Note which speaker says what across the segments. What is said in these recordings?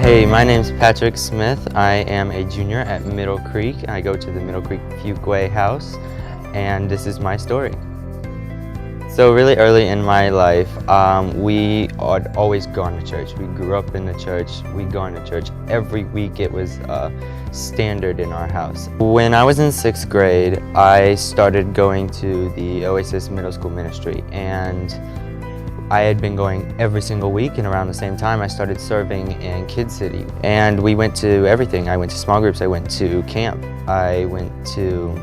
Speaker 1: Hey, my name's Patrick Smith. I am a junior at Middle Creek. I go to the Middle Creek Fuquay House, and this is my story. So really early in my life, we had always gone to church. We grew up in the church. We'd gone to church every week. It was standard in our house. When I was in 6th grade, I started going to the Oasis Middle School Ministry, and I had been going every single week, and around the same time I started serving in Kid City. And we went to everything. I went to small groups, I went to camp, I went to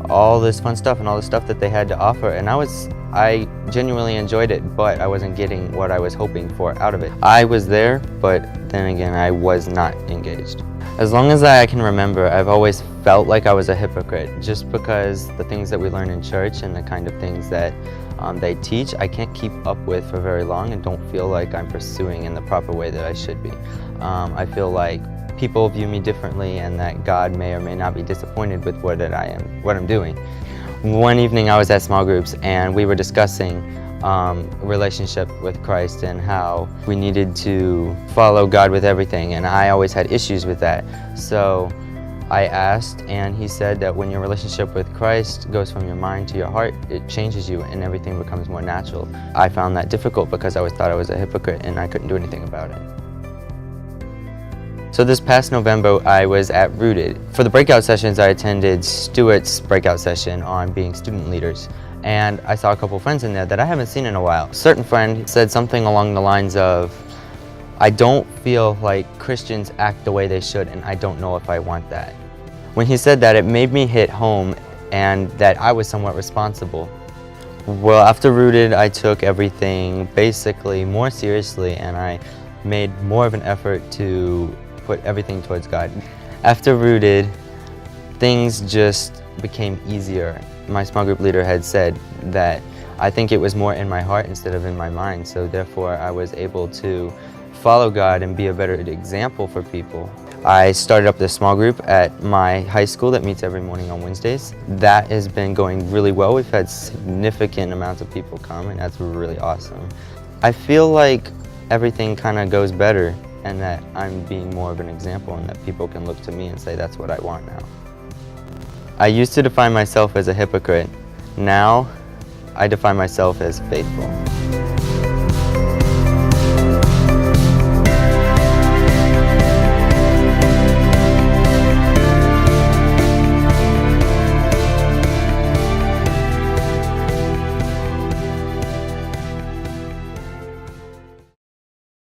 Speaker 1: all this fun stuff and all the stuff that they had to offer, and I genuinely enjoyed it, but I wasn't getting what I was hoping for out of it. I was there, but then again, I was not engaged. As long as I can remember, I've always felt like I was a hypocrite, just because the things that we learn in church and the kind of things that they teach, I can't keep up with for very long and don't feel like I'm pursuing in the proper way that I should be. I feel like people view me differently and that God may or may not be disappointed with what I'm doing. One evening I was at small groups and we were discussing relationship with Christ and how we needed to follow God with everything, and I always had issues with that. So I asked, and he said that when your relationship with Christ goes from your mind to your heart, it changes you and everything becomes more natural. I found that difficult because I always thought I was a hypocrite and I couldn't do anything about it. So this past November, I was at Rooted. For the breakout sessions, I attended Stuart's breakout session on being student leaders. And I saw a couple friends in there that I haven't seen in a while. A certain friend said something along the lines of, I don't feel like Christians act the way they should, and I don't know if I want that. When he said that, it made me hit home and that I was somewhat responsible. Well, after Rooted, I took everything basically more seriously, and I made more of an effort to put everything towards God. After Rooted, things just became easier. My small group leader had said that I think it was more in my heart instead of in my mind, so therefore I was able to follow God and be a better example for people. I started up this small group at my high school that meets every morning on Wednesdays. That has been going really well. We've had significant amounts of people come, and that's really awesome. I feel like everything kind of goes better and that I'm being more of an example and that people can look to me and say that's what I want now. I used to define myself as a hypocrite. Now I define myself as faithful.